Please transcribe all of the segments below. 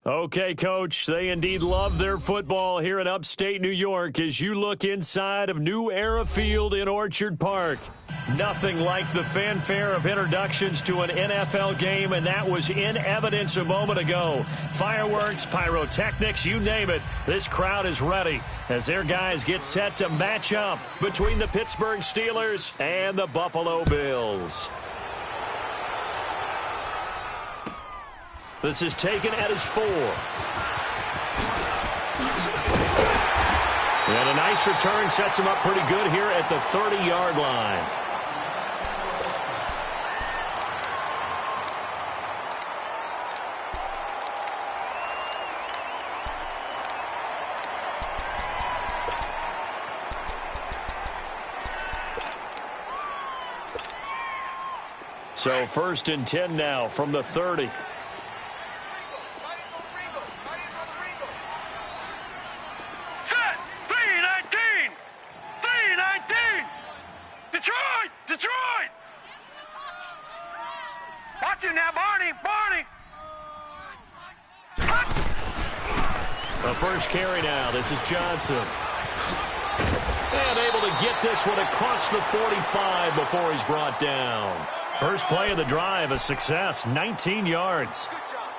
Okay, Coach, they indeed love their football here in upstate New York as you look inside of New Era Field in Orchard Park. Nothing like the fanfare of introductions to an NFL game, and that was in evidence a moment ago. Fireworks, pyrotechnics, you name it. This crowd is ready as their guys get set to match up between the Pittsburgh Steelers and the Buffalo Bills. This is taken at his 4. And a nice return sets him up pretty good here at the 30-yard line. So 1st and 10 now from the 30. Detroit! Watch him now, Barney! The first carry now. This is Johnson. And able to get this one across the 45 before he's brought down. First play of the drive, a success, 19 yards.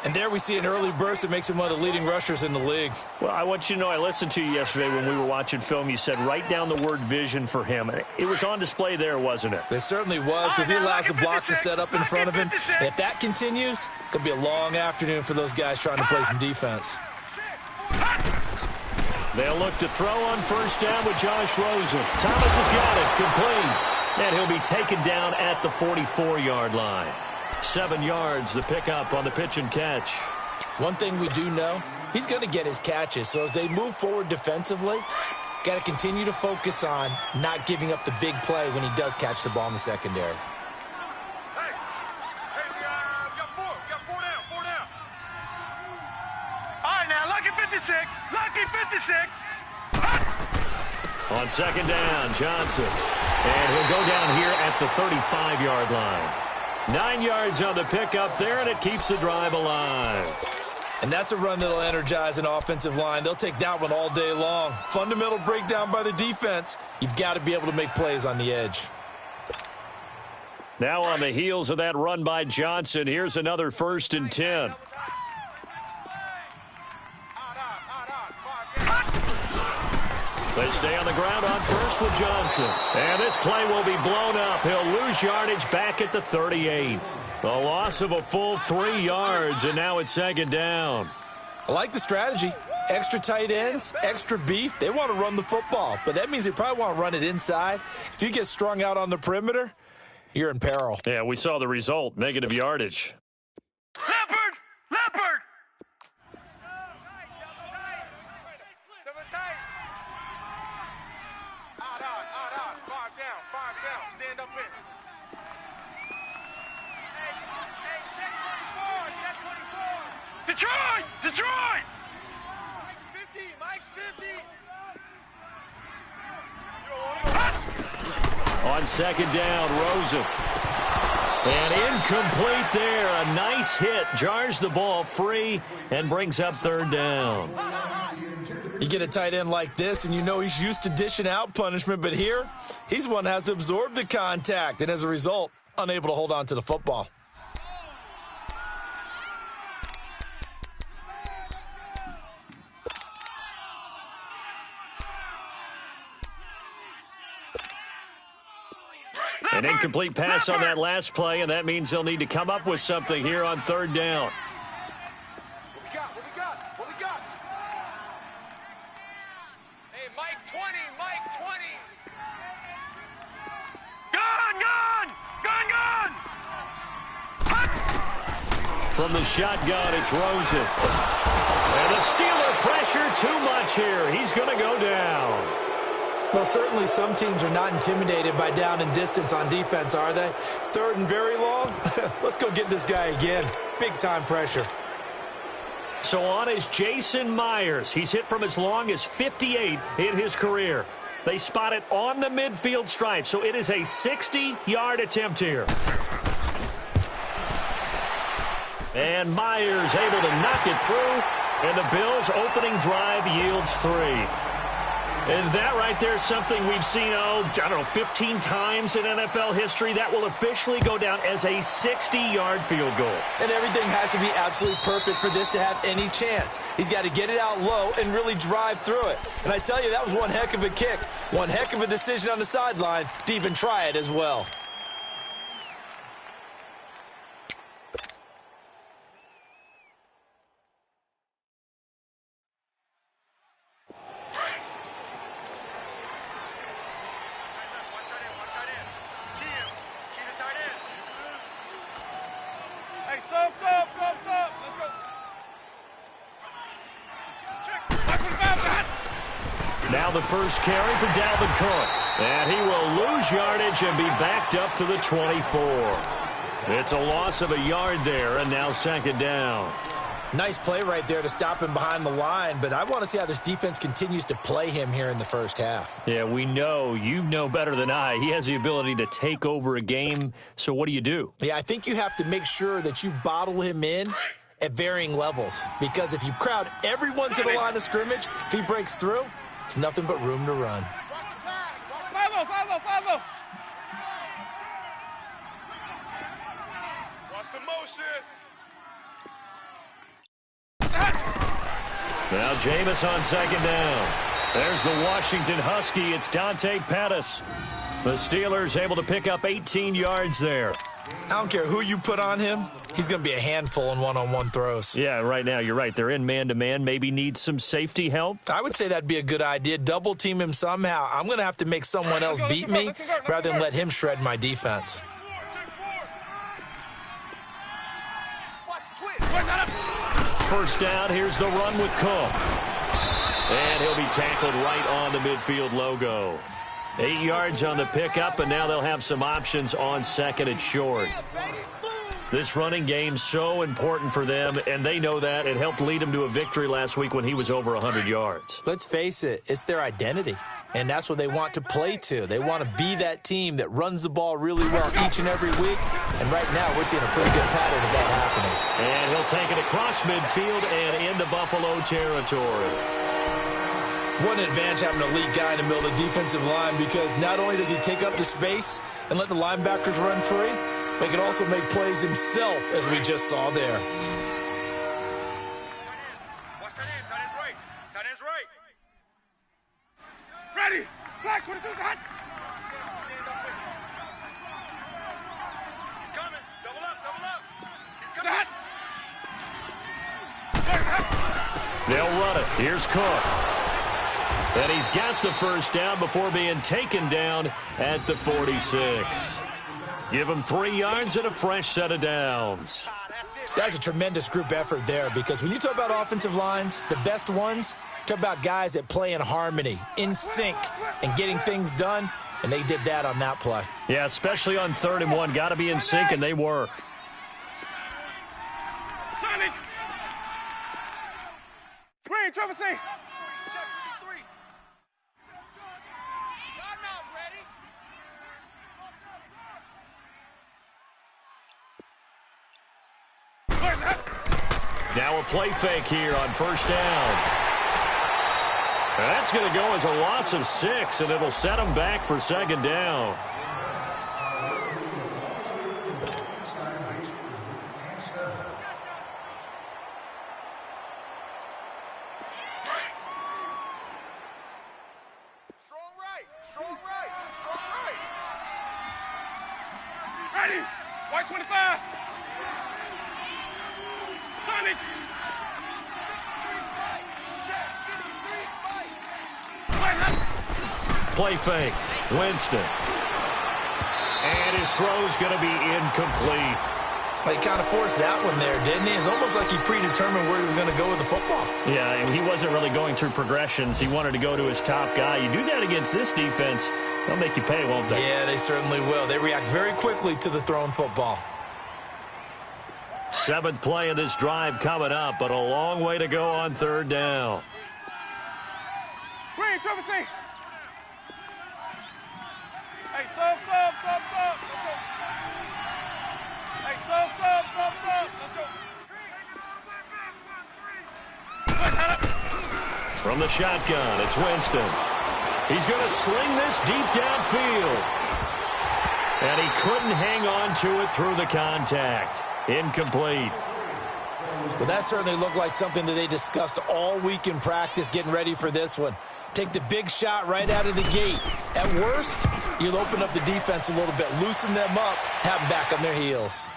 And there we see an early burst that makes him one of the leading rushers in the league. Well, I want you to know, I listened to you yesterday when we were watching film. You said write down the word vision for him. It was on display there, wasn't it? It certainly was, because he allows the blocks to set up in front of him. And if that continues, it'll be a long afternoon for those guys trying to play some defense. They'll look to throw on first down with Josh Rosen. Thomas has got it, complete. And he'll be taken down at the 44-yard line. 7 yards, the pickup on the pitch and catch. One thing we do know, he's going to get his catches. So as they move forward defensively, got to continue to focus on not giving up the big play when he does catch the ball in the secondary. Hey, we got four down. All right, now, lucky 56. On second down, Johnson. And he'll go down here at the 35-yard line. 9 yards on the pickup there, and it keeps the drive alive. And that's a run that'll energize an offensive line. They'll take that one all day long. Fundamental breakdown by the defense. You've got to be able to make plays on the edge. Now on the heels of that run by Johnson, here's another 1st and 10. They stay on the ground on first with Johnson. And this play will be blown up. He'll lose yardage back at the 38. A loss of a full 3 yards, and now it's 2nd down. I like the strategy. Extra tight ends, extra beef. They want to run the football, but that means they probably want to run it inside. If you get strung out on the perimeter, you're in peril. Yeah, we saw the result, negative yardage. Leopard! Five down. Stand up in. Hey, check 24. Detroit! Mike's 50. On 2nd down, Rosen. And incomplete there. A nice hit. Jars the ball free and brings up 3rd down. You get a tight end like this, and you know he's used to dishing out punishment, but here, he's one that has to absorb the contact, and as a result, unable to hold on to the football. An incomplete pass on that last play, and that means they'll need to come up with something here on 3rd down. What we got? Hey, Mike 20. Gone! From the shotgun, it's Rosen. And the Steeler pressure too much here. He's going to go down. Well, certainly some teams are not intimidated by down and distance on defense, are they? 3rd and very long? Let's go get this guy again. Big-time pressure. So on is Jason Myers. He's hit from as long as 58 in his career. They spot it on the midfield stripe, so it is a 60-yard attempt here. And Myers able to knock it through And the Bills' opening drive yields 3. And that right there is something we've seen, 15 times in NFL history. That will officially go down as a 60-yard field goal. And everything has to be absolutely perfect for this to have any chance. He's got to get it out low and really drive through it. And I tell you, that was one heck of a kick. One heck of a decision on the sideline to even try it as well. Now the first carry for Dalvin Cook. And he will lose yardage and be backed up to the 24. It's a loss of a yard there, and now second down. Nice play right there to stop him behind the line, but I want to see how this defense continues to play him here in the first half. Yeah, we know. You know better than I. He has the ability to take over a game, so what do? Yeah, I think you have to make sure that you bottle him in at varying levels, because if you crowd everyone to the line of scrimmage, if he breaks through, it's nothing but room to run. Follow. Watch the motion. Now Jameis on second down. There's the Washington Husky. It's Dante Pettis. The Steelers able to pick up 18 yards there. I don't care who you put on him. He's going to be a handful in one-on-one throws. Yeah, right now, you're right. They're in man-to-man. Maybe need some safety help. I would say that'd be a good idea. Double team him somehow. I'm going to have to make someone else beat me rather than let him shred my defense. First down, here's the run with Cook. And he'll be tackled right on the midfield logo. 8 yards on the pickup, and now they'll have some options on second and short. This running game's so important for them, and they know that. It helped lead them to a victory last week when he was over 100 yards. Let's face it, it's their identity, and that's what they want to play to. They want to be that team that runs the ball really well each and every week, and right now we're seeing a pretty good pattern of that happening. And he'll take it across midfield and into Buffalo territory. What an advantage having an elite guy in the middle of the defensive line, because not only does he take up the space and let the linebackers run free, but he can also make plays himself, as we just saw there. Watch tight end. Tight end's right. Tight end's right. Ready. Black 22's hot. He's coming. Double up. He's coming. They'll run it. Here's Cook. And he's got the first down before being taken down at the 46. Give him 3 yards and a fresh set of downs. That's a tremendous group effort there, because when you talk about offensive lines, the best ones, talk about guys that play in harmony, in sync, and getting things done, and they did that on that play. Yeah, especially on 3rd and 1. Got to be in sync, and they were. Sonic. Green, Trevor, see. Now a play fake here on first down. And that's going to go as a loss of 6, and it'll set them back for second down. Strong right. Ready. White 25. Sonic. Play fake. Winston. And his throw's going to be incomplete. He kind of forced that one there, didn't he? It's almost like he predetermined where he was going to go with the football. Yeah, and he wasn't really going through progressions. He wanted to go to his top guy. You do that against this defense, they'll make you pay, won't they? Yeah, they certainly will. They react very quickly to the thrown football. 7th play of this drive coming up, but a long way to go on 3rd down. Green, Trevor, see. Hey, sub. Let's go. Hey, sub. Let's go. From the shotgun, it's Winston. He's going to sling this deep downfield. And he couldn't hang on to it through the contact. Incomplete. Well, that certainly looked like something that they discussed all week in practice getting ready for this one. Take the big shot right out of the gate. At worst, you'll open up the defense a little bit, loosen them up, have them back on their heels.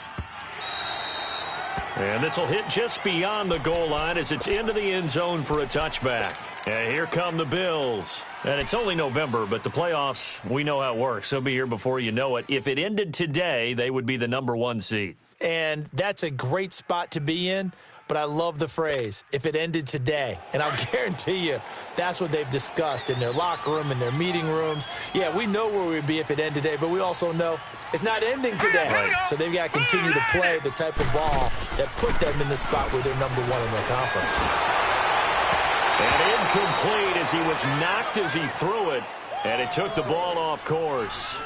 And this will hit just beyond the goal line as it's into the end zone for a touchback. And here come the Bills. And it's only November, but the playoffs, we know how it works. They'll be here before you know it. If it ended today, they would be the #1 seed. And that's a great spot to be in, but I love the phrase, if it ended today. And I'll guarantee you that's what they've discussed in their locker room, in their meeting rooms. Yeah, we know where we'd be if it ended today, but we also know it's not ending today. Right. So they've got to continue to play the type of ball that put them in the spot where they're #1 in their conference. And incomplete as he was knocked as he threw it, and it took the ball off course.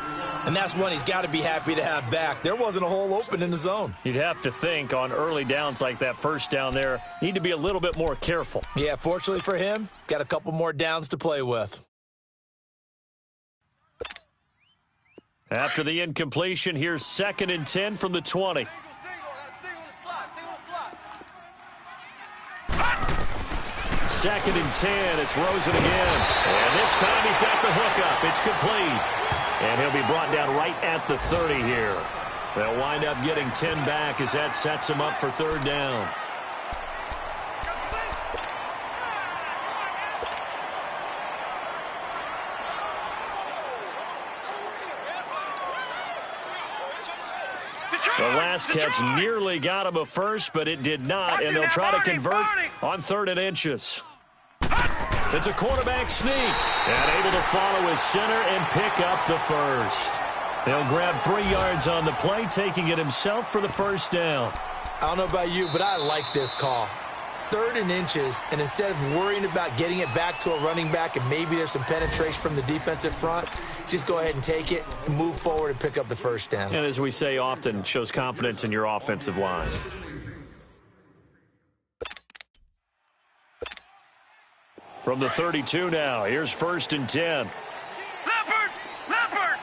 And that's one he's got to be happy to have back. There wasn't a hole open in the zone. You'd have to think on early downs like that first down there, need to be a little bit more careful. Yeah, fortunately for him, got a couple more downs to play with. After the incompletion, here's 2nd and 10 from the 20. Second and 10, it's Rosen again. And this time he's got the hook up. It's complete. And he'll be brought down right at the 30 here. They'll wind up getting 10 back as that sets him up for 3rd down. The last catch nearly got him a first, but it did not, and they'll try to convert on 3rd and inches. It's a quarterback sneak, and able to follow his center and pick up the first. They'll grab 3 yards on the play, taking it himself for the 1st down. I don't know about you, but I like this call. 3rd and inches, and instead of worrying about getting it back to a running back and maybe there's some penetration from the defensive front, just go ahead and take it and move forward and pick up the 1st down. And as we say often, shows confidence in your offensive line. From the 32 now, here's 1st and 10. Leopard! Leopard!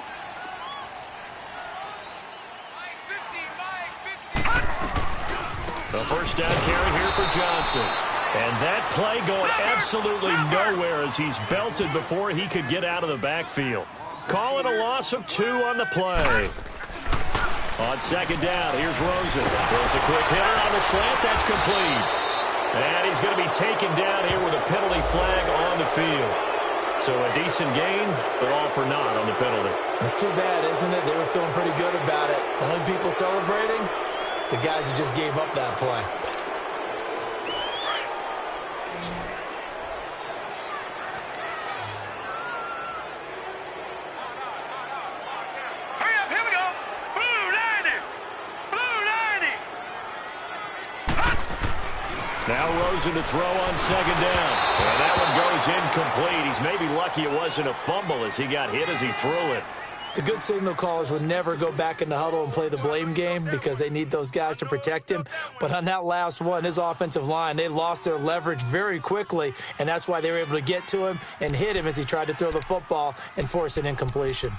The 1st down carry here for Johnson. And that play going absolutely nowhere as he's belted before he could get out of the backfield. Calling a loss of 2 on the play. On 2nd down, here's Rosen. Throws a quick hitter on the slant. That's complete. And he's going to be taken down here with a penalty flag on the field. So a decent gain, but all for naught on the penalty. It's too bad, isn't it? They were feeling pretty good about it. Only people celebrating, the guys who just gave up that play. Hurry up, here we go! Blue 90! Blue 90! Now Rosen to throw on 2nd down. And that one goes incomplete. He's maybe lucky it wasn't a fumble as he got hit as he threw it. The good signal callers would never go back in the huddle and play the blame game because they need those guys to protect him. But on that last one, his offensive line, they lost their leverage very quickly, and that's why they were able to get to him and hit him as he tried to throw the football and force an incompletion.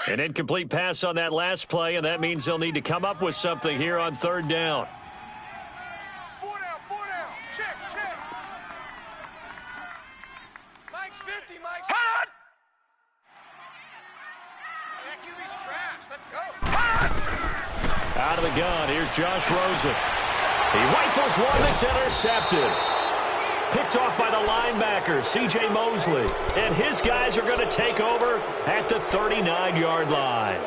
An incomplete pass on that last play, and that means they'll need to come up with something here on 3rd down. 4 down, check. Mike's 50, Mike's... Hot! That QB's trash, let's go. Out of the gun, here's Josh Rosen. He rifles one that's intercepted. Picked off by the linebacker, C.J. Mosley. And his guys are going to take over at the 39-yard line.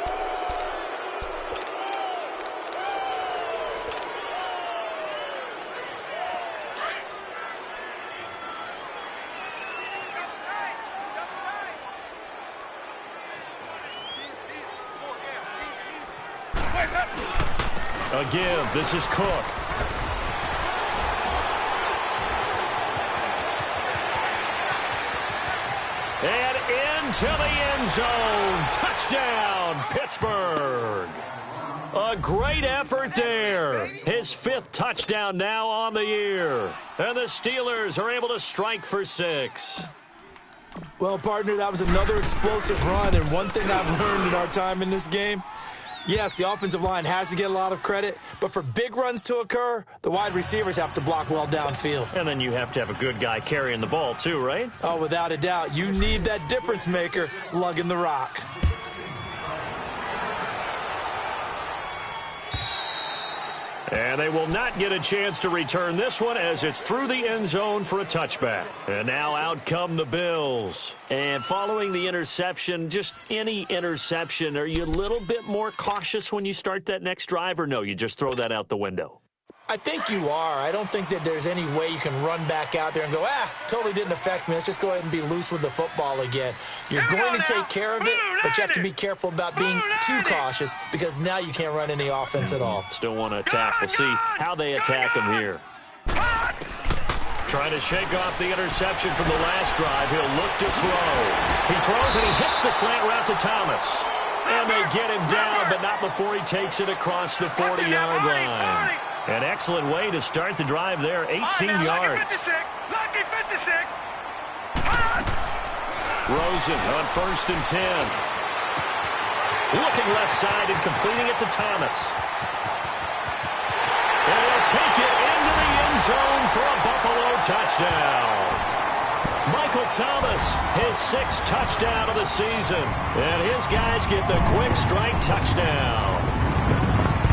A give. This is Cook. And into the end zone. Touchdown, Pittsburgh. A great effort there. His 5th touchdown now on the year. And the Steelers are able to strike for 6. Well, partner, that was another explosive run, and one thing I've learned in our time in this game, yes, the offensive line has to get a lot of credit, but for big runs to occur, the wide receivers have to block well downfield. And then you have to have a good guy carrying the ball too, right? Oh, without a doubt. You need that difference maker lugging the rock. And they will not get a chance to return this one as it's through the end zone for a touchback. And now out come the Bills. And following the interception, just any interception, are you a little bit more cautious when you start that next drive, or no, you just throw that out the window? I think you are. I don't think that there's any way you can run back out there and go, totally didn't affect me. Let's just go ahead and be loose with the football again. You're going to take care of it, but you have to be careful about being too cautious because now you can't run any offense at all. Still want to attack. We'll see how they attack him here. Trying to shake off the interception from the last drive. He'll look to throw. He throws and he hits the slant route to Thomas. And they get him down, but not before he takes it across the 40-yard line. An excellent way to start the drive there, 18 yards. Lucky 56. Rosen on 1st and 10. Looking left side and completing it to Thomas. And he'll take it into the end zone for a Buffalo touchdown. Michael Thomas, his 6th touchdown of the season. And his guys get the quick strike touchdown.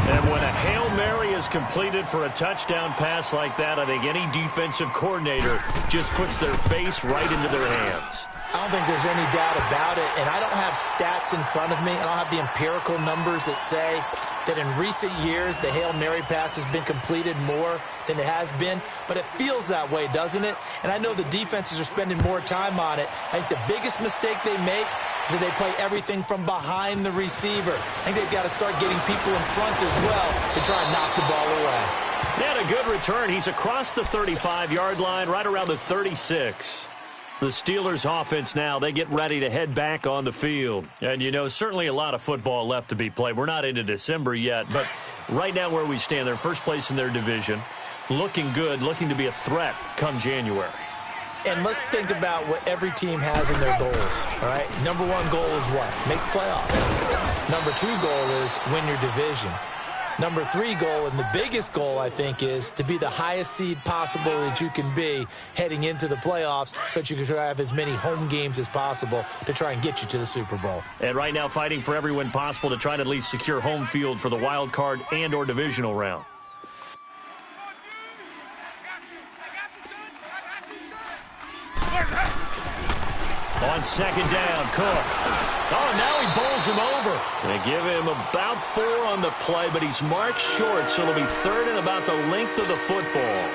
And when a Hail Mary is completed for a touchdown pass like that, I think any defensive coordinator just puts their face right into their hands. I don't think there's any doubt about it, and I don't have stats in front of me. I don't have the empirical numbers that say that in recent years the Hail Mary pass has been completed more than it has been, but it feels that way, doesn't it? And I know the defenses are spending more time on it. I think the biggest mistake they make is that they play everything from behind the receiver. I think they've got to start getting people in front as well to try and knock the ball away. He had a good return. He's across the 35-yard line, right around the 36. The Steelers offense now, they get ready to head back on the field. And, you know, certainly a lot of football left to be played. We're not into December yet, but right now where we stand, they're first place in their division, looking good, looking to be a threat come January. And let's think about what every team has in their goals, all right? Number 1 goal is what? Make the playoffs. Number 2 goal is win your division. Number 3 goal, and the biggest goal, I think, is to be the highest seed possible that you can be heading into the playoffs so that you can try to have as many home games as possible to try and get you to the Super Bowl. And right now fighting for every win possible to try to at least secure home field for the wild card and or divisional round. On 2nd down, Cook. Oh, now he bowls him over. They give him about 4 on the play, but he's marked short, so it'll be 3rd and about the length of the football.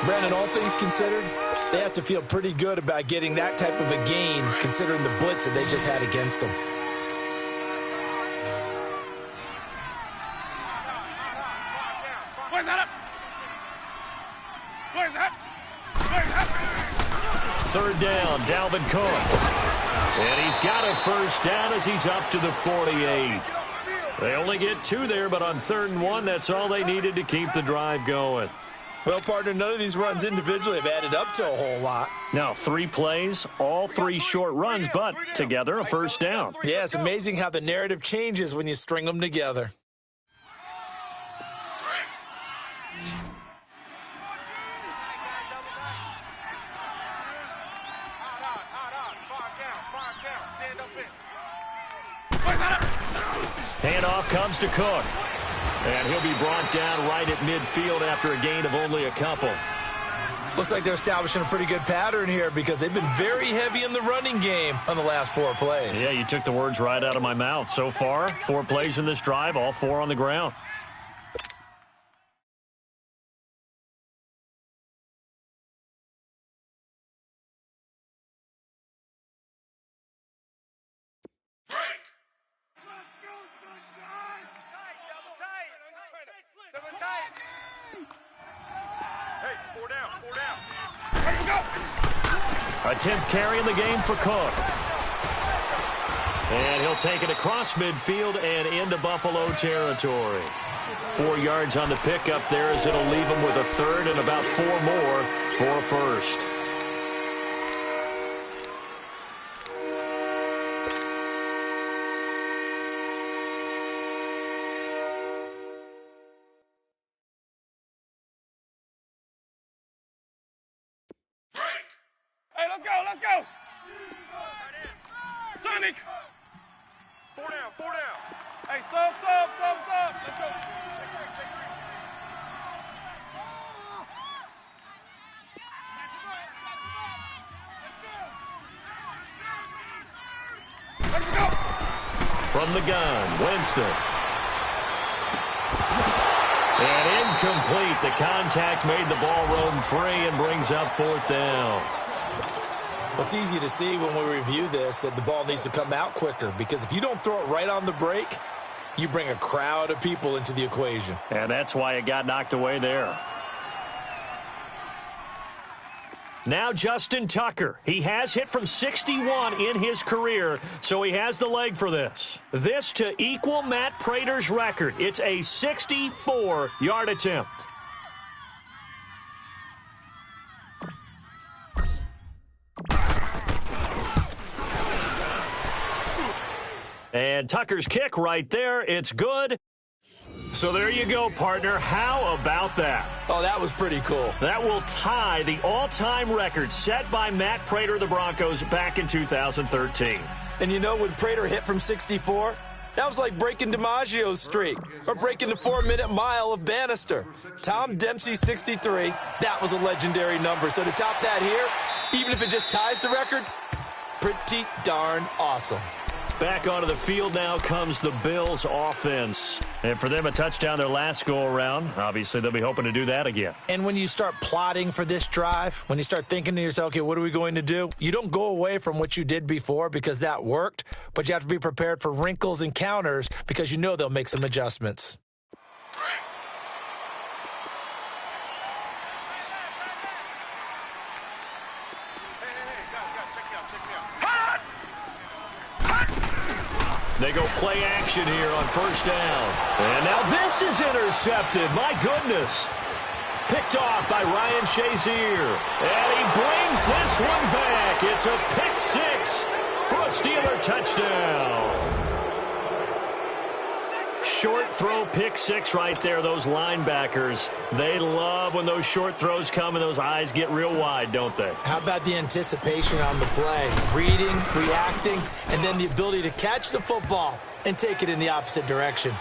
Brandon, all things considered, they have to feel pretty good about getting that type of a gain, considering the blitz that they just had against them. Where's that up? Where's that? Where's that? 3rd down, Dalvin Cook. And he's got a 1st down as he's up to the 48. They only get 2 there, but on 3rd and 1, that's all they needed to keep the drive going. Well, partner, none of these runs individually have added up to a whole lot. Now, 3 plays, all 3 short runs, but together a 1st down. Yeah, it's amazing how the narrative changes when you string them together. Handoff comes to Cook. And he'll be brought down right at midfield after a gain of only a couple. Looks like they're establishing a pretty good pattern here because they've been very heavy in the running game on the last 4 plays. Yeah, you took the words right out of my mouth. So far, 4 plays in this drive, all 4 on the ground. A 10th carry in the game for Cook. And he'll take it across midfield and into Buffalo territory. 4 yards on the pickup there as it'll leave him with a third and about 4 more for a first. Hey, let's go, let's go. Sonic. 4 down, 4 down. Hey, sub. Let's go. Let's go. From the gun, Winston. And incomplete. The contact made the ball roam free and brings up 4th down. Well, it's easy to see when we review this that the ball needs to come out quicker, because if you don't throw it right on the break, you bring a crowd of people into the equation. And that's why it got knocked away there. Now Justin Tucker. He has hit from 61 in his career, so he has the leg for this. This to equal Matt Prater's record. It's a 64-yard attempt. And Tucker's kick right there. It's good. So there you go, partner. How about that? Oh, that was pretty cool. That will tie the all-time record set by Matt Prater of the Broncos back in 2013. And you know, when Prater hit from 64, that was like breaking DiMaggio's streak or breaking the 4-minute mile of Bannister. Tom Dempsey, 63, that was a legendary number. So to top that here, even if it just ties the record, pretty darn awesome. Back onto the field now comes the Bills offense. And for them, a touchdown their last go-around. Obviously, they'll be hoping to do that again. And when you start plotting for this drive, when you start thinking to yourself, okay, what are we going to do? You don't go away from what you did before because that worked, but you have to be prepared for wrinkles and counters because you know they'll make some adjustments. They go play action here on 1st down. And now this is intercepted. My goodness. Picked off by Ryan Shazier. And he brings this one back. It's a pick 6 for a Steeler touchdown. Short throw, pick 6 right there. Those linebackers, they love when those short throws come and those eyes get real wide, don't they? How about the anticipation on the play? Reading, reacting, and then the ability to catch the football and take it in the opposite direction.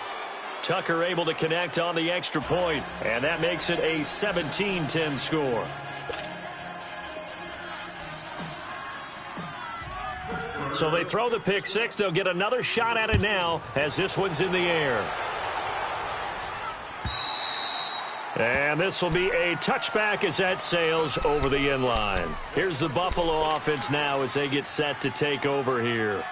Tucker able to connect on the extra point, and that makes it a 17-10 score. So they throw the pick 6. They'll get another shot at it now as this one's in the air. And this will be a touchback as that sails over the end line. Here's the Buffalo offense now as they get set to take over here.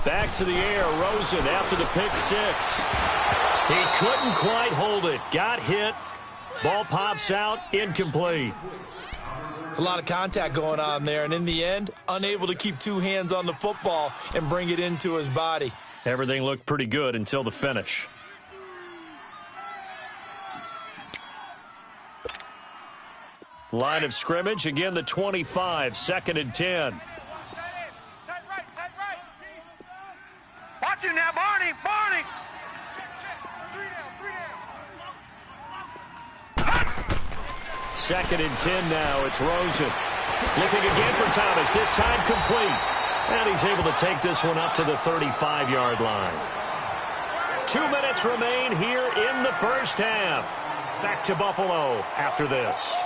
Back to the air, Rosen after the pick 6. He couldn't quite hold it. Got hit. Ball pops out, incomplete. It's a lot of contact going on there, and in the end, unable to keep 2 hands on the football and bring it into his body. Everything looked pretty good until the finish. Line of scrimmage, again the 25, 2nd and 10. Watch him now, Barney. Barney. Second and 10 now. It's Rosen. Looking again for Thomas. This time complete. And he's able to take this one up to the 35-yard line. 2 minutes remain here in the first half. Back to Buffalo after this.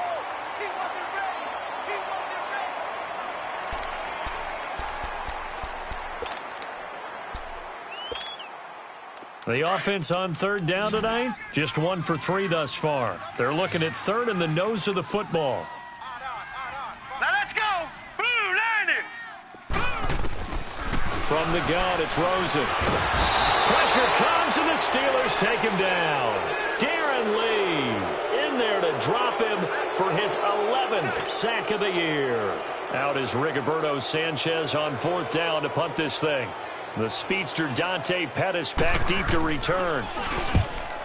The offense on 3rd down tonight, just 1 for 3 thus far. They're looking at 3rd and the nose of the football. From the gun, it's Rosen. Pressure comes, and the Steelers take him down. Darren Lee in there to drop him for his 11th sack of the year. Out is Rigoberto Sanchez on 4th down to punt this thing. The speedster Dante Pettis back deep to return.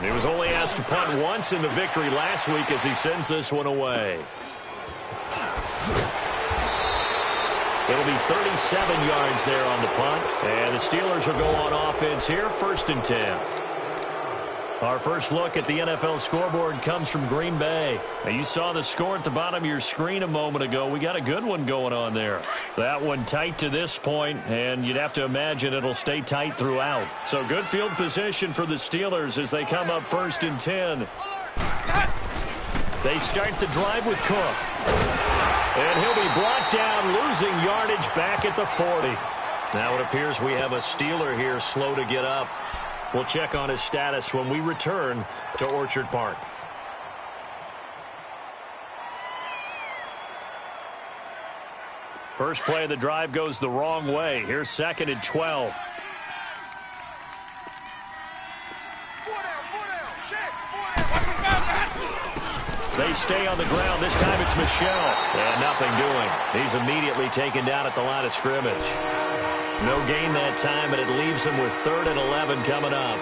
He was only asked to punt once in the victory last week as he sends this one away. It'll be 37 yards there on the punt. And the Steelers will go on offense here, 1st and 10. Our first look at the NFL scoreboard comes from Green Bay. Now, you saw the score at the bottom of your screen a moment ago. We got a good one going on there. That one tight to this point, and you'd have to imagine it'll stay tight throughout. So good field position for the Steelers as they come up 1st and 10. They start the drive with Cook. And he'll be brought down, losing yardage back at the 40. Now it appears we have a Steeler here slow to get up. We'll check on his status when we return to Orchard Park. First play of the drive goes the wrong way. Here's 2nd and 12. They stay on the ground. This time it's Michel. And nothing doing. He's immediately taken down at the line of scrimmage. No gain that time, but it leaves him with 3rd and 11 coming up.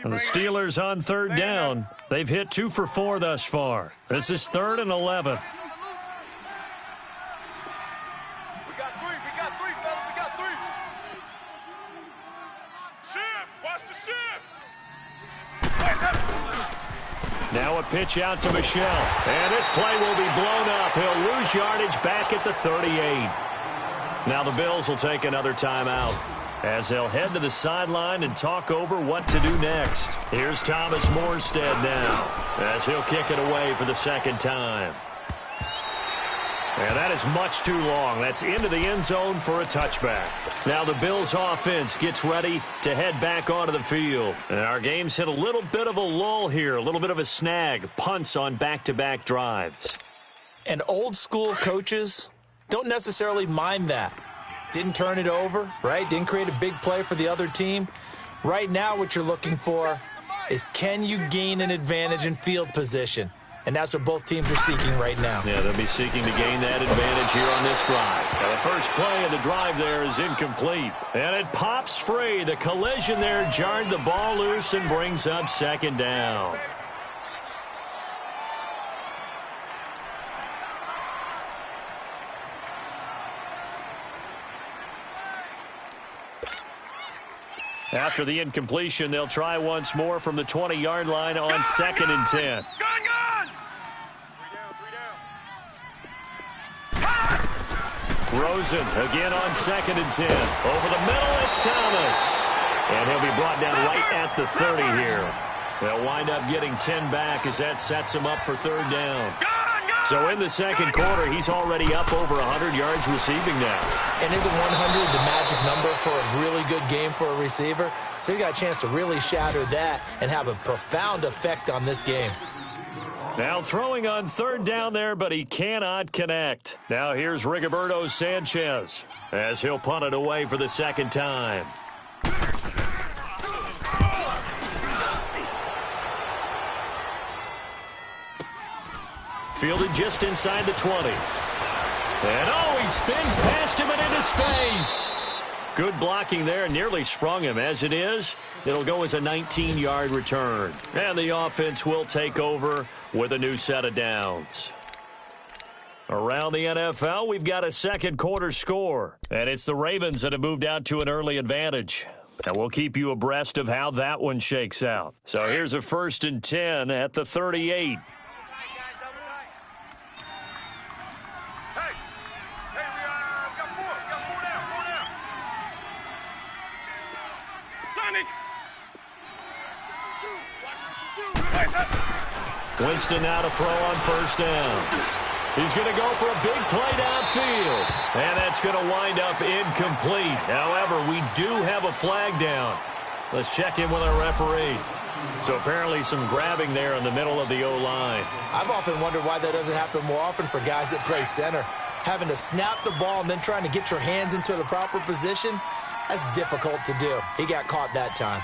And the Steelers on 3rd down. They've hit 2 for 4 thus far. This is 3rd and 11. We got 3, fellas, we got 3. Shift, watch the shift. Now a pitch out to Michel. And this play will be blown up. He'll lose yardage back at the 38. Now the Bills will take another timeout as they'll head to the sideline and talk over what to do next. Here's Thomas Morstead now as he'll kick it away for the 2nd time. And that is much too long. That's into the end zone for a touchback. Now the Bills offense gets ready to head back onto the field. And our game's hit a little bit of a lull here, a little bit of a snag. Punts on back-to-back drives. And old school coaches don't necessarily mind that. Didn't turn it over, right? Didn't create a big play for the other team. Right now what you're looking for is, can you gain an advantage in field position? And that's what both teams are seeking right now. Yeah, they'll be seeking to gain that advantage here on this drive. Now, the first play of the drive there is incomplete. And it pops free. The collision there jarred the ball loose and brings up 2nd down. After the incompletion, they'll try once more from the 20-yard line on 2nd and 10. Rosen again on 2nd and 10. Over the middle, it's Thomas. And he'll be brought down right at the 30 here. They'll wind up getting 10 back as that sets him up for 3rd down. So in the 2nd quarter, he's already up over 100 yards receiving now. And isn't 100 the magic number for a really good game for a receiver? So he got a chance to really shatter that and have a profound effect on this game. Now throwing on 3rd down there, but he cannot connect. Now here's Rigoberto Sanchez as he'll punt it away for the 2nd time. Fielded just inside the 20. And oh, he spins past him and into space. Good blocking there, nearly sprung him. As it is, it'll go as a 19-yard return. And the offense will take over with a new set of downs. Around the NFL, we've got a 2nd quarter score. And it's the Ravens that have moved out to an early advantage. And we'll keep you abreast of how that one shakes out. So here's a 1st and 10 at the 38. Winston now to throw on first down. He's going to go for a big play downfield. And that's going to wind up incomplete. However, we do have a flag down. Let's check in with our referee. So apparently some grabbing there in the middle of the O-line. I've often wondered why that doesn't happen more often for guys that play center. Having to snap the ball and then trying to get your hands into the proper position, that's difficult to do. He got caught that time.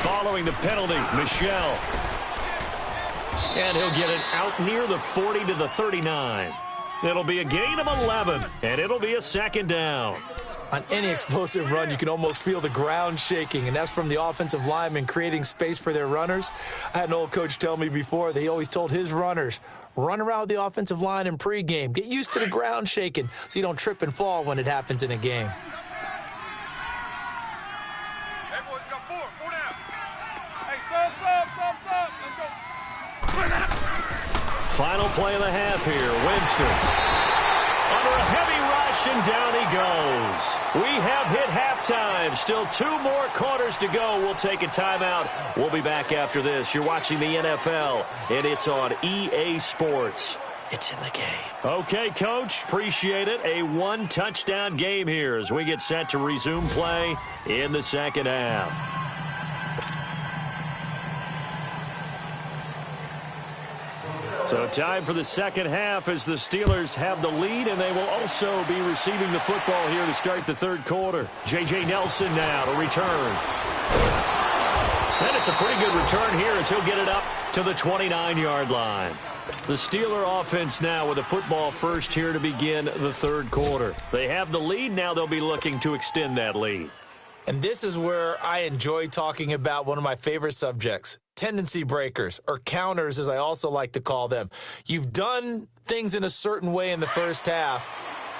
Following the penalty, Michelle. And he'll get it out near the 40 to the 39. It'll be a gain of 11, and it'll be a second down. On any explosive run, you can almost feel the ground shaking, and that's from the offensive linemen creating space for their runners. I had an old coach tell me before that he always told his runners, run around the offensive line in pregame. Get used to the ground shaking so you don't trip and fall when it happens in a game. Final play of the half here. Winston under a heavy rush, and down he goes. We have hit halftime. Still 2 more quarters to go. We'll take a timeout. We'll be back after this. You're watching the NFL, and it's on EA Sports. It's in the game. Okay, Coach. Appreciate it. A 1-touchdown game here as we get set to resume play in the second half. So time for the second half as the Steelers have the lead, and they will also be receiving the football here to start the third quarter. J.J. Nelson now to return. And it's a pretty good return here as he'll get it up to the 29-yard line. The Steeler offense now with the football first here to begin the third quarter. They have the lead. Now they'll be looking to extend that lead. And this is where I enjoy talking about one of my favorite subjects, tendency breakers, or counters as I also like to call them. You've done things in a certain way in the first half,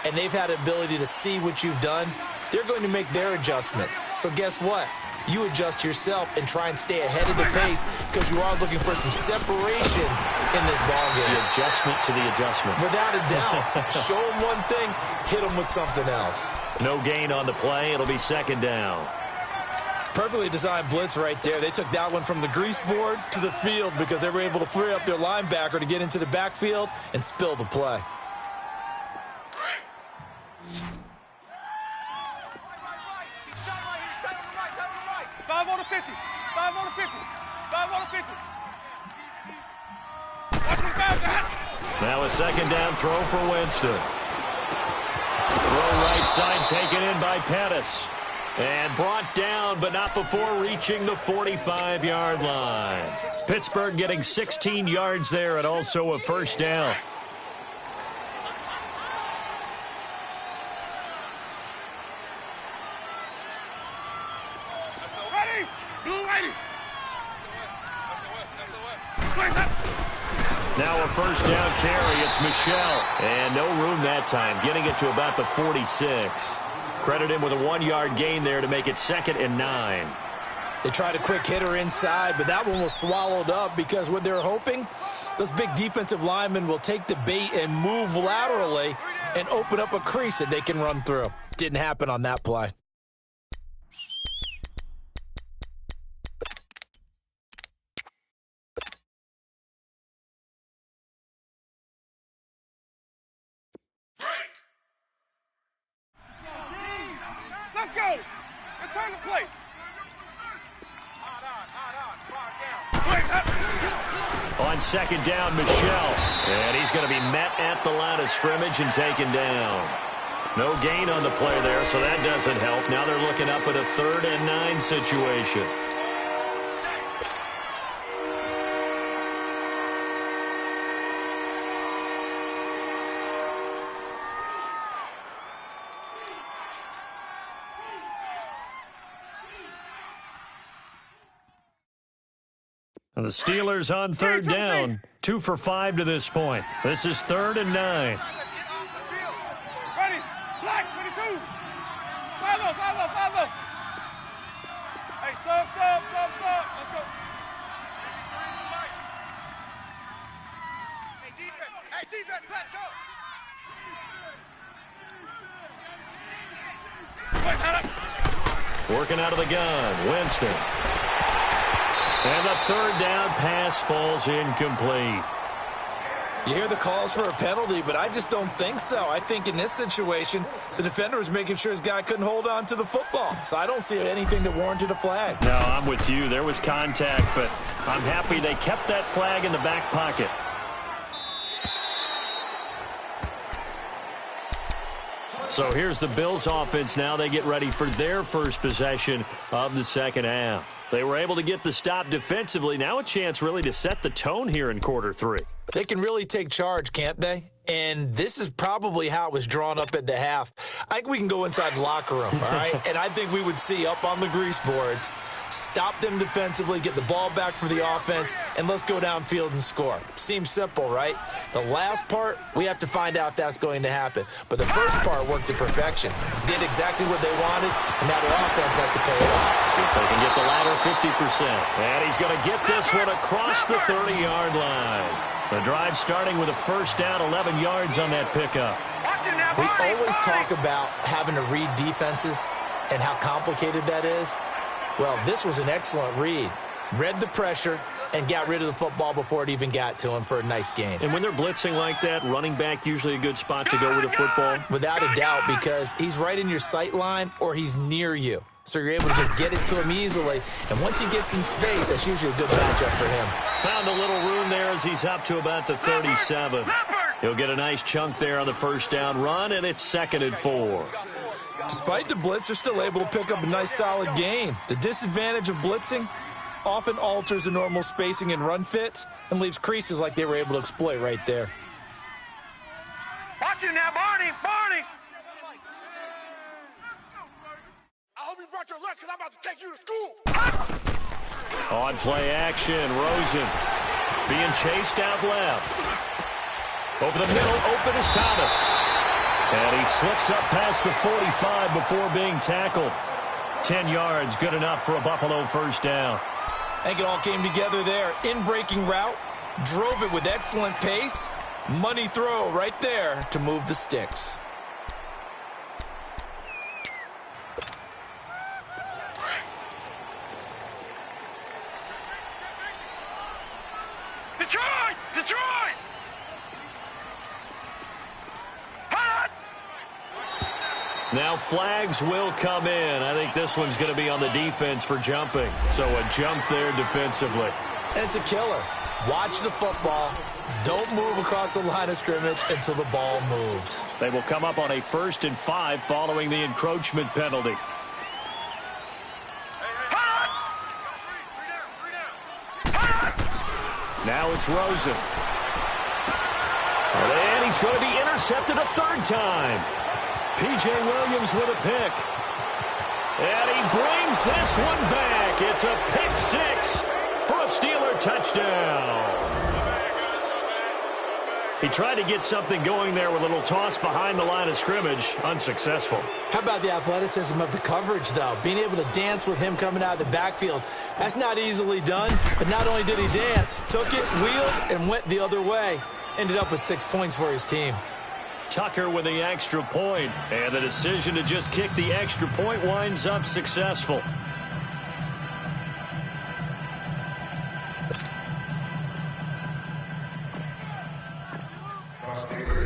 and they've had the ability to see what you've done. They're going to make their adjustments. So guess what? You adjust yourself and try and stay ahead of the pace because you are looking for some separation in this ballgame. The adjustment to the adjustment. Without a doubt. Show them one thing, hit them with something else. No gain on the play. It'll be second down. Perfectly designed blitz right there. They took that one from the grease board to the field because they were able to free up their linebacker to get into the backfield and spill the play. 5 on the 50. 5 on the 50. 5 on the 50. Now a second down throw for Winston. Throw right side taken in by Pettis. And brought down, but not before reaching the 45-yard line. Pittsburgh getting 16 yards there and also a first down. Ready? Blue lady. Now a first down carry. It's Michelle. And no room that time, getting it to about the 46. Credit him with a 1-yard gain there to make it 2nd and 9. They tried a quick hitter inside, but that one was swallowed up because what they're hoping, those big defensive linemen will take the bait and move laterally and open up a crease that they can run through. Didn't happen on that play. Let's go. It's time to play. On second down, Michelle. And he's going to be met at the line of scrimmage and taken down. No gain on the play there, so that doesn't help. Now they're looking up at a 3rd and 9 situation. And the Steelers on 3rd down, 2 for 5 to this point. This is 3rd and 9. Ready? Black 22. 5-0, 5-0, 5-0. Hey, sub. Let's go. Hey, defense, let's go. Working out of the gun, Winston. And the third down pass falls incomplete. You hear the calls for a penalty, but I just don't think so. I think in this situation, the defender was making sure his guy couldn't hold on to the football. So I don't see anything that warranted a flag. No, I'm with you. There was contact, but I'm happy they kept that flag in the back pocket. So here's the Bills offense now. They get ready for their first possession of the second half. They were able to get the stop defensively. Now a chance really to set the tone here in quarter three. They can really take charge, can't they? And this is probably how it was drawn up at the half. I think we can go inside the locker room, all right? And I think we would see up on the grease boards, stop them defensively, get the ball back for the offense, and let's go downfield and score. Seems simple, right? The last part, we have to find out if that's going to happen. But the first part worked to perfection. Did exactly what they wanted, and now their offense has to pay it off. See if they can get the latter 50%. And he's going to get this one across the 30-yard line. The drive starting with a first down, 11 yards on that pickup. We always talk about having to read defenses and how complicated that is. Well, this was an excellent read. Read the pressure and got rid of the football before it even got to him for a nice gain. And when they're blitzing like that, running back usually a good spot to go with the football? Without a doubt, because he's right in your sight line or he's near you. So you're able to just get it to him easily. And once he gets in space, that's usually a good matchup for him. Found a little room there as he's up to about the 37. He'll get a nice chunk there on the first down run, and it's 2nd and 4. Despite the blitz, they're still able to pick up a nice solid gain. The disadvantage of blitzing often alters the normal spacing and run fits and leaves creases like they were able to exploit right there. Watch it now, Barney! Barney! I hope you brought your lunch because I'm about to take you to school. On play action, Rosen being chased out left. Over the middle, open is Thomas. And he slips up past the 45 before being tackled. 10 yards, good enough for a Buffalo first down. I think it all came together there. In-breaking route, drove it with excellent pace. Money throw right there to move the sticks. Detroit! Detroit! Hot! Now flags will come in. I think this one's going to be on the defense for jumping. So a jump there defensively. And it's a killer. Watch the football. Don't move across the line of scrimmage until the ball moves. They will come up on a 1st and 5 following the encroachment penalty. Now it's Rosen. And he's going to be intercepted a 3rd time. P.J. Williams with a pick. And he brings this one back. It's a pick 6 for a Steeler touchdown. He tried to get something going there with a little toss behind the line of scrimmage. Unsuccessful. How about the athleticism of the coverage, though? Being able to dance with him coming out of the backfield. That's not easily done. But not only did he dance, took it, wheeled, and went the other way. Ended up with 6 points for his team. Tucker with the extra point. And the decision to just kick the extra point winds up successful.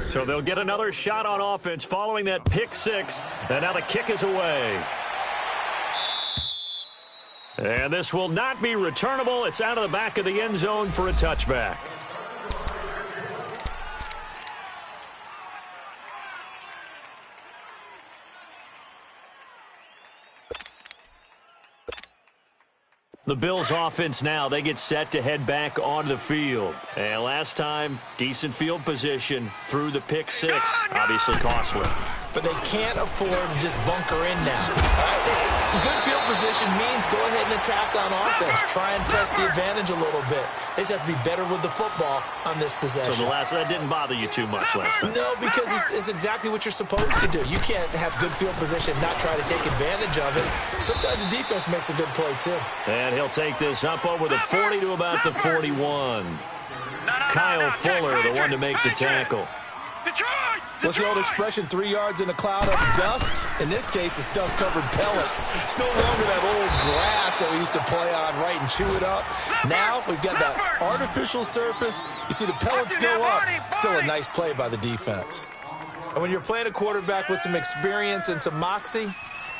So they'll get another shot on offense following that pick 6. And now the kick is away. And this will not be returnable. It's out of the back of the end zone for a touchback. The Bills offense now, they get set to head back onto the field. And last time, decent field position through the pick 6, obviously costly. But they can't afford to just bunker in now. Good field position means go ahead and attack on offense. Try and press the advantage a little bit. They just have to be better with the football on this possession. So that didn't bother you too much last time? No, because it's exactly what you're supposed to do. You can't have good field position and not try to take advantage of it. Sometimes the defense makes a good play, too. And he'll take this up over the 40 to about the 41. Kyle Fuller, the one to make the tackle. Detroit! What's the old expression, 3 yards in a cloud of dust? In this case, it's dust-covered pellets. It's no longer that old grass that we used to play on, right, and chew it up. Now we've got that artificial surface. You see the pellets go up. Still a nice play by the defense. And when you're playing a quarterback with some experience and some moxie,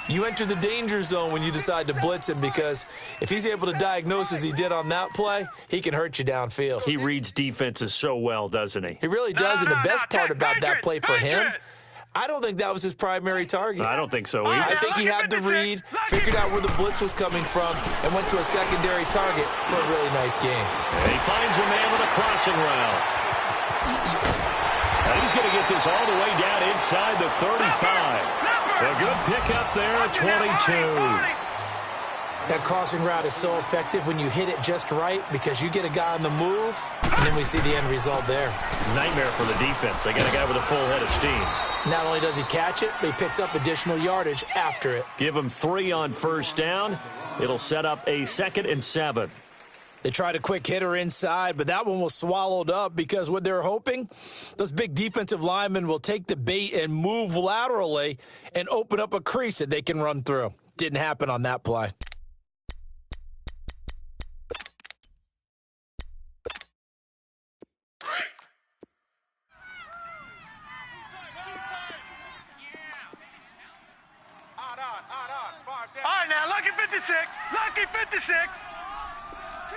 you enter the danger zone when you decide to blitz him, because if he's able to diagnose as he did on that play, he can hurt you downfield. He reads defenses so well, doesn't he? He really does, and the best part about that play for him, I don't think that was his primary target. I don't think so either. I think he had the read, figured out where the blitz was coming from, and went to a secondary target for a really nice game. And he finds a man with a crossing route. And he's going to get this all the way down inside the 35. A good pickup there at 22. That crossing route is so effective when you hit it just right, because you get a guy on the move, and then we see the end result there. Nightmare for the defense. They got a guy with a full head of steam. Not only does he catch it, but he picks up additional yardage after it. Give him 3 on first down. It'll set up a 2nd and 7. They tried a quick hitter inside, but that one was swallowed up, because what they're hoping, those big defensive linemen will take the bait and move laterally and open up a crease that they can run through. Didn't happen on that play. All right, now, lucky 56. Lucky 56.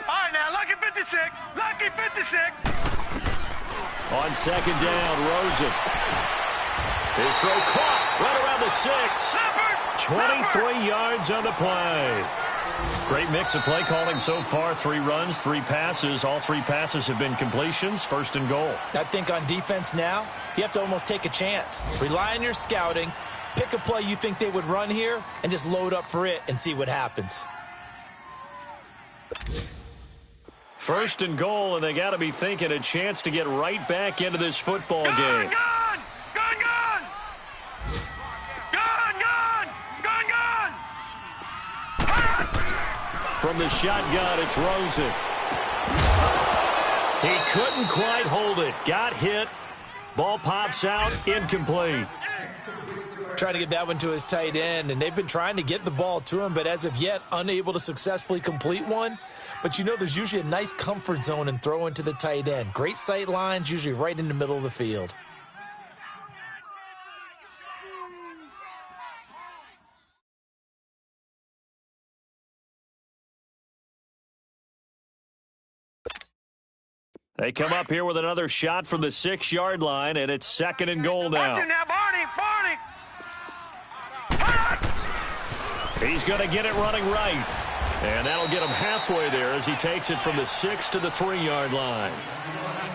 All right, now, lucky 56. Lucky 56. On second down, Rosen. His throw caught right around the 6. 23 yards on the play. Great mix of play calling so far. 3 runs, 3 passes. All 3 passes have been completions. 1st and goal. I think on defense now, you have to almost take a chance. Rely on your scouting. Pick a play you think they would run here and just load up for it and see what happens. 1st and goal, and they got to be thinking a chance to get right back into this football game. Gun! Gun, gun! Gun, gun! Gun, gun! From the shotgun, it's Rosen. He couldn't quite hold it. Got hit. Ball pops out, incomplete. Trying to get that one to his tight end, and they've been trying to get the ball to him, but as of yet, unable to successfully complete one. But you know, there's usually a nice comfort zone in throwing to the tight end. Great sight lines, usually right in the middle of the field. They come up here with another shot from the 6-yard line, and it's 2nd and goal now. Watch it now, Barney! Barney! He's going to get it running right. And that'll get him halfway there as he takes it from the 6 to the 3-yard line.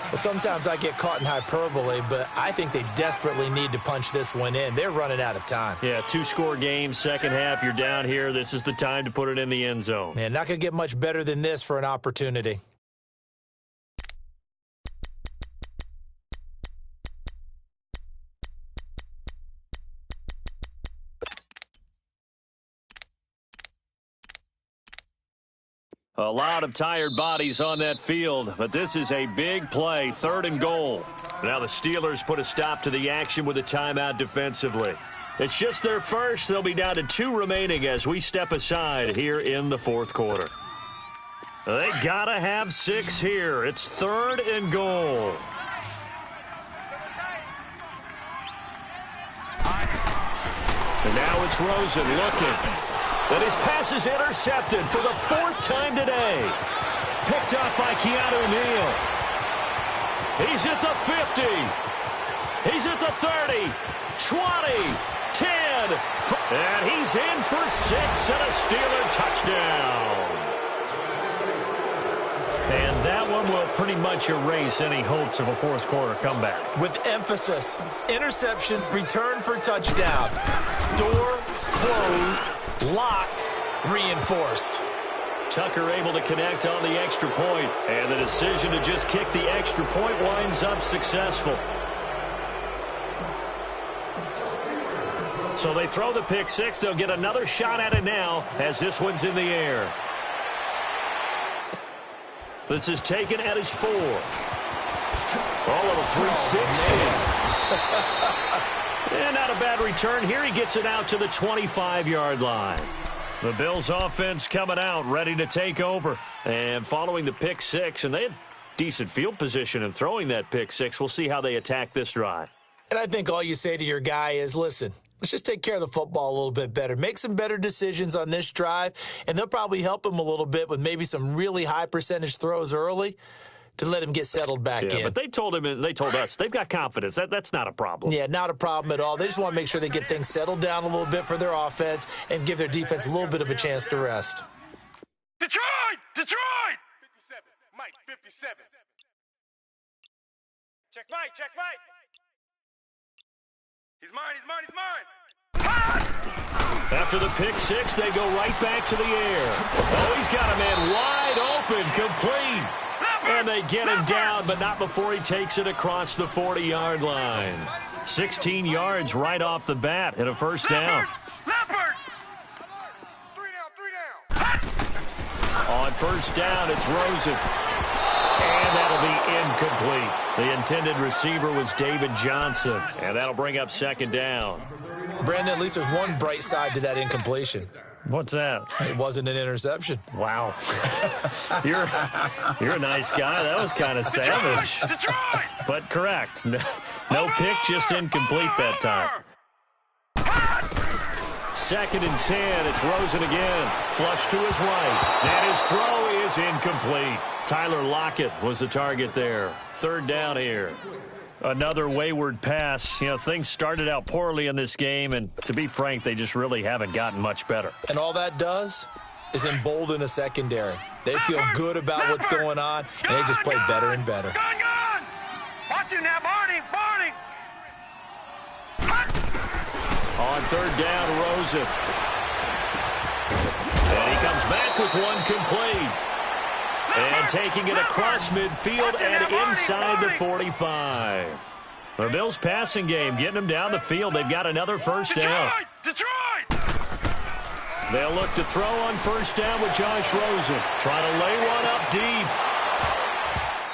Well, sometimes I get caught in hyperbole, but I think they desperately need to punch this one in. They're running out of time. Yeah, 2-score game, second half. You're down here. This is the time to put it in the end zone. Man, not going to get much better than this for an opportunity. A lot of tired bodies on that field, but this is a big play, 3rd and goal. Now the Steelers put a stop to the action with a timeout defensively. It's just their first. They'll be down to 2 remaining as we step aside here in the 4th quarter. They gotta have 6 here. It's 3rd and goal. And now it's Rosen looking. And his pass is intercepted for the 4th time today. Picked up by Keanu Neal. He's at the 50. He's at the 30, 20, 10. And he's in for 6 and a Steeler touchdown. And that one will pretty much erase any hopes of a 4th quarter comeback. With emphasis, interception, return for touchdown. Door closed. Locked, reinforced. Tucker able to connect on the extra point, and the decision to just kick the extra point winds up successful. So they throw the pick 6. They'll get another shot at it now as this one's in the air. This is taken at his 4. All of a 360. And not a bad return here. He gets it out to the 25-yard line. The Bills offense coming out, ready to take over. And following the pick six, and they had decent field position in throwing that pick six. We'll see how they attack this drive. And I think all you say to your guy is, listen, let's just take care of the football a little bit better. Make some better decisions on this drive, and they'll probably help him a little bit with maybe some really high percentage throws early to let him get settled back in. But they told him, and they told us, they've got confidence. That's not a problem. Yeah, not a problem at all. They just want to make sure they get things settled down a little bit for their offense and give their defense a little bit of a chance to rest. Detroit! Detroit! 57. Mike, 57. Check Mike, check Mike. He's mine, he's mine, he's mine. After the pick six, they go right back to the air. Oh, he's got a man wide open, complete. And they get him down, but not before he takes it across the 40-yard line. 16 yards right off the bat and a first down. Leopard! 3 down. On first down, it's Rosen. And that'll be incomplete. The intended receiver was David Johnson. And that'll bring up second down. Brandon, at least there's one bright side to that incompletion. What's that? It wasn't an interception. Wow. You're a nice guy. That was kind of savage. Detroit! But correct. No pick, just incomplete that time. Second and 10. It's Rosen again. Flush to his right. And his throw is incomplete. Tyler Lockett was the target there. Third down here. Another wayward pass. You know, things started out poorly in this game, and to be frank, they just really haven't gotten much better. And all that does is embolden a secondary. They feel good about what's going on, and they just play better and better. Gun! Watch him now, Barney! Barney! On third down, Rosen. And he comes back with one complete. And taking it across midfield and inside the 45. The Bills' passing game getting them down the field. They've got another first down. Detroit! They'll look to throw on first down with Josh Rosen. Trying to lay one up deep.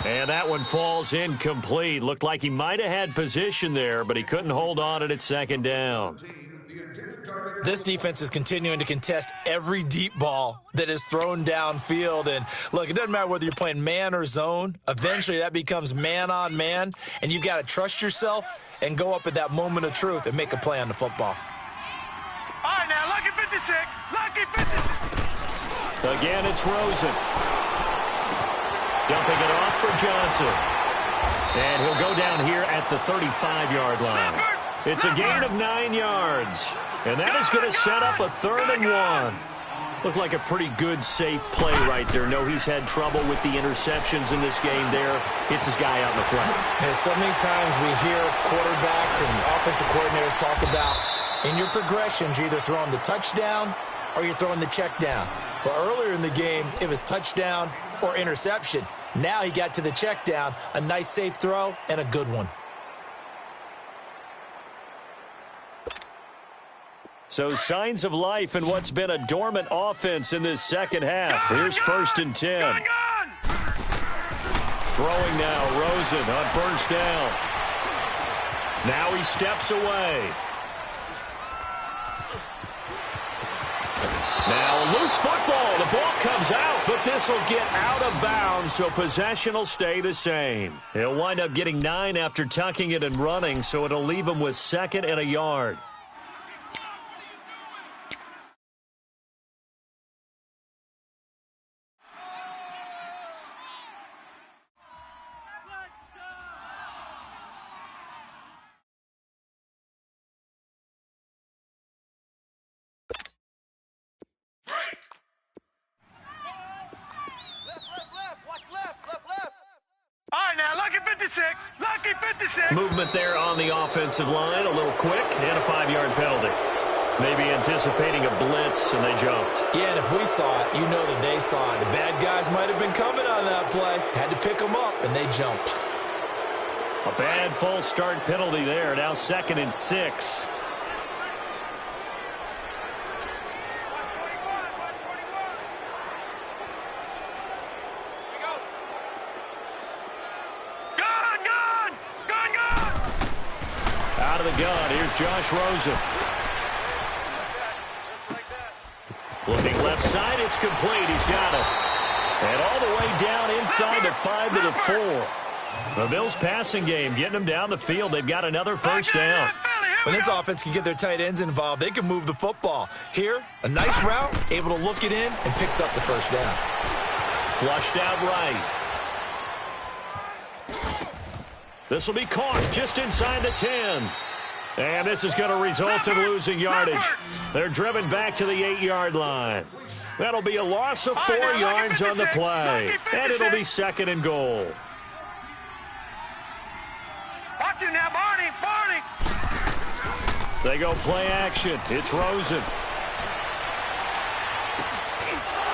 And that one falls incomplete. Looked like he might have had position there, but he couldn't hold on at second down. This defense is continuing to contest every deep ball that is thrown downfield. And, look, it doesn't matter whether you're playing man or zone. Eventually, that becomes man-on-man, and you've got to trust yourself and go up at that moment of truth and make a play on the football. All right, now, Lucky 56. Lucky 56. Again, it's Rosen. Dumping it off for Johnson. And he'll go down here at the 35-yard line. It's a gain of 9 yards. And that is going to set up a 3rd and 1. Looked like a pretty good, safe play right there. No, he's had trouble with the interceptions in this game there. Hits his guy out in the front. And so many times we hear quarterbacks and offensive coordinators talk about in your progressions, you're either throwing the touchdown or you're throwing the check down. But earlier in the game, it was touchdown or interception. Now he got to the check down, a nice safe throw, and a good one. So signs of life in what's been a dormant offense in this second half. Here's 1st and 10. Throwing now, Rosen on first down. Now he steps away. Now loose football. The ball comes out, but this will get out of bounds, so possession will stay the same. He'll wind up getting 9 after tucking it and running, so it'll leave him with 2nd and a yard. All right, now, Lucky 56. Lucky 56. Movement there on the offensive line, a little quick, and a 5-yard penalty. Maybe anticipating a blitz, and they jumped. Yeah, and if we saw it, you know that they saw it. The bad guys might have been coming on that play. Had to pick them up, and they jumped. A bad false start penalty there. Now 2nd and 6. out of the gun. Here's Josh Rosen. Just like that. Looking left side, it's complete. He's got it. And all the way down inside the 5 to the 4. The Bills' passing game getting them down the field. They've got another first down. When this offense can get their tight ends involved, they can move the football. Here, a nice route, able to look it in, and picks up the first down. Flushed out right. This will be caught just inside the 10. And this is going to result in losing yardage. They're driven back to the 8-yard line. That'll be a loss of 4 yards on the play. And it'll be 2nd and goal. Watch it now, Barney. Barney. They go play action. It's Rosen.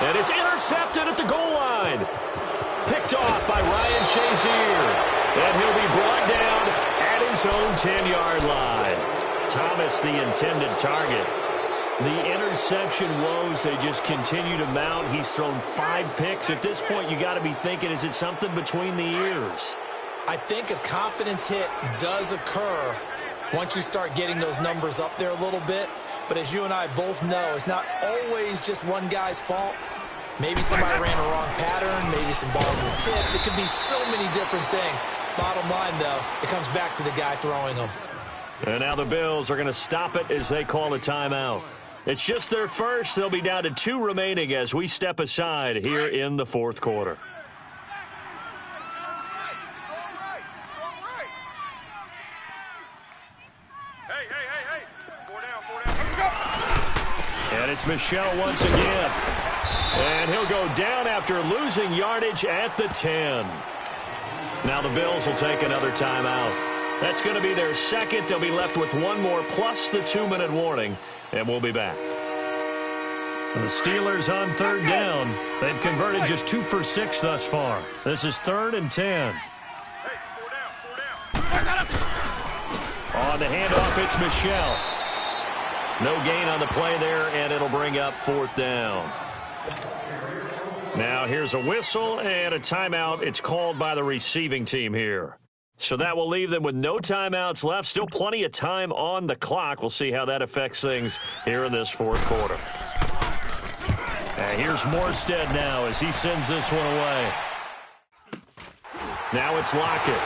And it's intercepted at the goal line. Picked off by Ryan Shazier. And he'll be brought down at his own 10-yard line. Thomas, the intended target. The interception woes, they just continue to mount. He's thrown 5 picks. At this point, you got to be thinking, is it something between the ears? I think a confidence hit does occur once you start getting those numbers up there a little bit. But as you and I both know, it's not always just one guy's fault. Maybe somebody ran a wrong pattern. Maybe some balls were tipped. It could be so many different things. Bottom line, though, it comes back to the guy throwing them. And now the Bills are going to stop it as they call a timeout. It's just their first. They'll be down to 2 remaining as we step aside here in the 4th quarter. Hey. 4 down. And it's Michel once again. And he'll go down after losing yardage at the 10. Now the Bills will take another timeout. That's going to be their second. They'll be left with 1 more plus the 2-minute warning. And we'll be back. And the Steelers on 3rd down. They've converted just 2 for 6 thus far. This is 3rd and 10. Hey, 4 down. On the handoff, it's Michel. No gain on the play there, and it'll bring up 4th down. Now here's a whistle and a timeout. It's called by the receiving team here. So that will leave them with no timeouts left. Still plenty of time on the clock. We'll see how that affects things here in this 4th quarter. And here's Morstead now as he sends this one away. Now it's Lockett.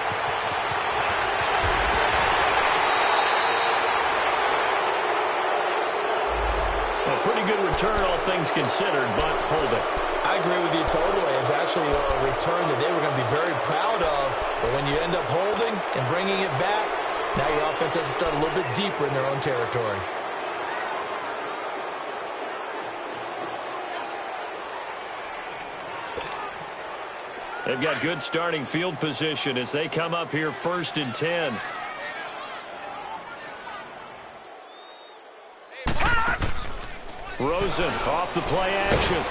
A pretty good return, all things considered, but hold it. I agree with you totally. It's actually a return that they were going to be very proud of. But when you end up holding and bringing it back, now your offense has to start a little bit deeper in their own territory. They've got good starting field position as they come up here 1st and 10. Rosen off the play action.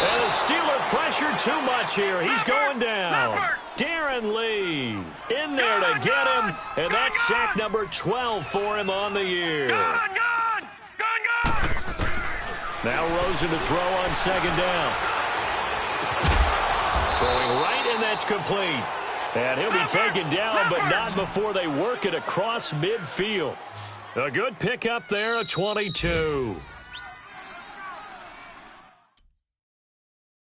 And the Steeler pressure too much here. He's going down. Darren Lee in there to get him. And that's sack number 12 for him on the year. Gone! Now Rosen to throw on 2nd down. Throwing right, and that's complete. And he'll be taken down, but not before they work it across midfield. A good pickup there, a 22.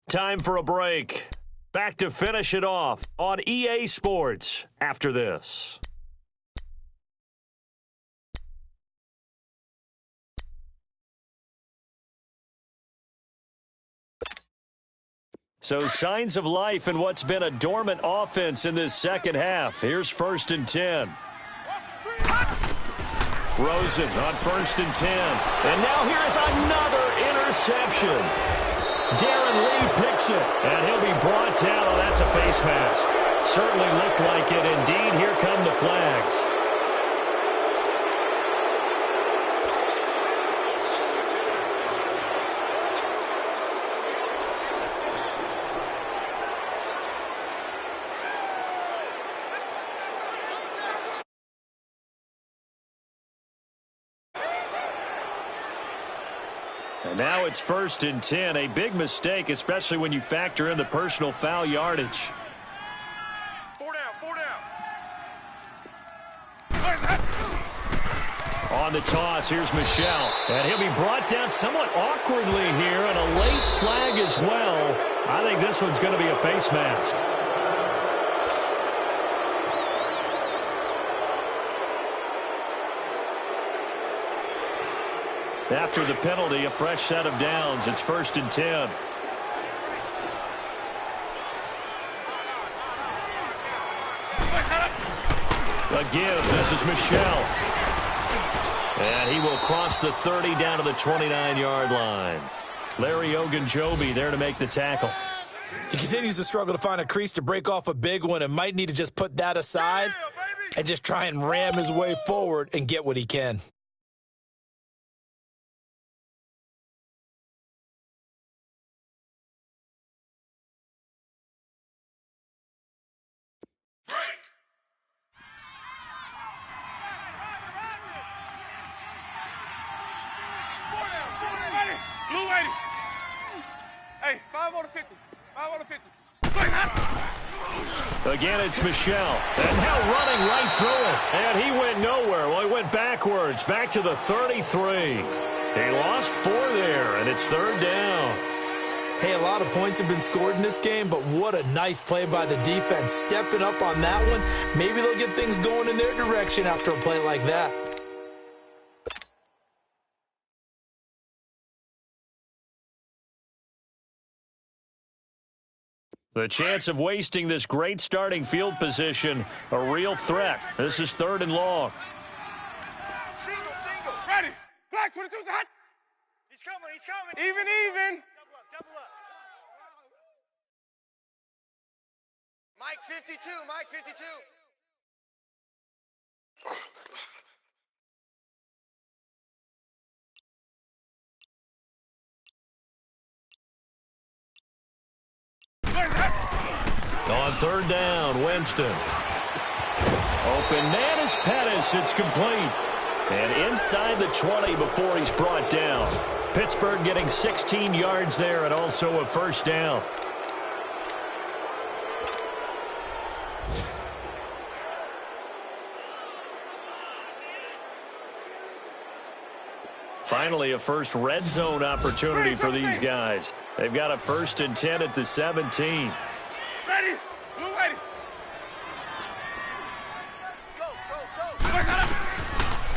Time for a break. Back to finish it off on EA Sports after this. So signs of life in what's been a dormant offense in this second half. Here's 1st and 10. Rosen on 1st and 10. And now here is another interception. Darren Lee picks it, and he'll be brought down. Oh, that's a face mask. Certainly looked like it. Indeed, here come the flags. And now it's 1st and 10. A big mistake, especially when you factor in the personal foul yardage. 4 down. on the toss. Here's Michel. And he'll be brought down somewhat awkwardly here, and a late flag as well. I think this one's going to be a face mask. After the penalty, a fresh set of downs. It's 1st and 10. Again, this is Michel. And he will cross the 30 down to the 29-yard line. Larry Ogunjobi there to make the tackle. He continues to struggle to find a crease to break off a big one and might need to just put that aside and just try and ram his way forward and get what he can. Blue 80. Hey, 5 on the 50. 5 on the 50. Again, it's Michel. And now running right through it. And he went nowhere. Well, he went backwards, back to the 33. He lost 4 there, and it's 3rd down. Hey, a lot of points have been scored in this game, but what a nice play by the defense. Stepping up on that one. Maybe they'll get things going in their direction after a play like that. The chance of wasting this great starting field position, a real threat. This is 3rd and long. Single. Ready. Black 22's hot. He's coming. Even. Double up. Mike 52. On 3rd down, Winston. Open man is Pettis. It's complete. And inside the 20 before he's brought down. Pittsburgh getting 16 yards there and also a 1st down. Finally, a first red zone opportunity for these guys. They've got a 1st and 10 at the 17. Ready. Blue 80. Go.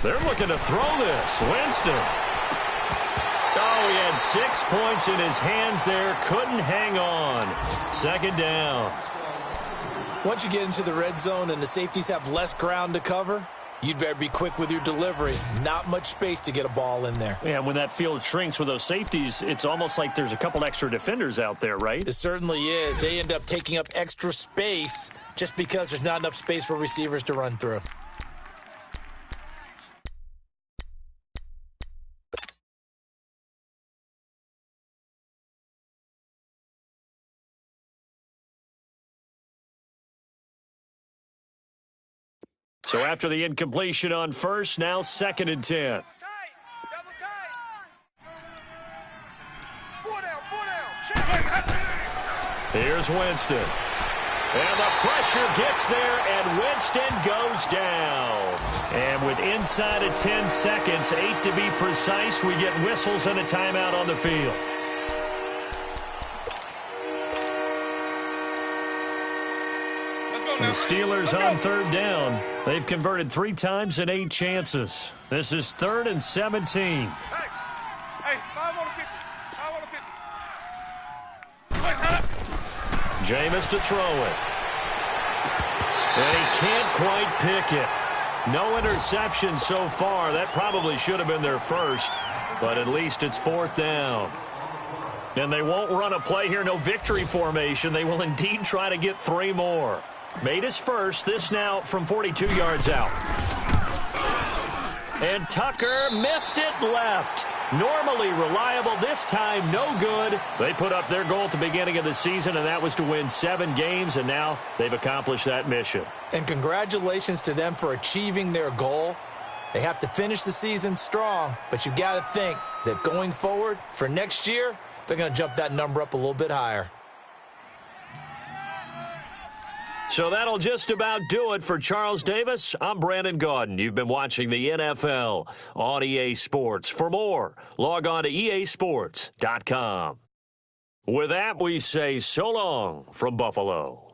They're looking to throw this. Winston. Oh, he had 6 points in his hands there. Couldn't hang on. 2nd down. Once you get into the red zone and the safeties have less ground to cover, you'd better be quick with your delivery. Not much space to get a ball in there. Yeah, when that field shrinks with those safeties, it's almost like there's a couple extra defenders out there, right? It certainly is. They end up taking up extra space just because there's not enough space for receivers to run through. So after the incompletion on 1st, now 2nd and 10. Double tight. 4 down. Check. Here's Winston. And the pressure gets there, and Winston goes down. And with inside of 10 seconds, 8 to be precise, we get whistles and a timeout on the field. The Steelers on 3rd down. They've converted 3 times in 8 chances. This is 3rd and 17. Hey, 5 on the 50. 5 on the 50. Jameis to throw it. And he can't quite pick it. No interception so far. That probably should have been their first, but at least it's 4th down. And they won't run a play here, no victory formation. They will indeed try to get 3 more. Made his first, this now from 42 yards out. And Tucker missed it left. Normally reliable, this time no good. They put up their goal at the beginning of the season, and that was to win 7 games, and now they've accomplished that mission. And congratulations to them for achieving their goal. They have to finish the season strong, but you got to think that going forward for next year, they're going to jump that number up a little bit higher. So that'll just about do it for Charles Davis. I'm Brandon Gaudin. You've been watching the NFL on EA Sports. For more, log on to easports.com. With that, we say so long from Buffalo.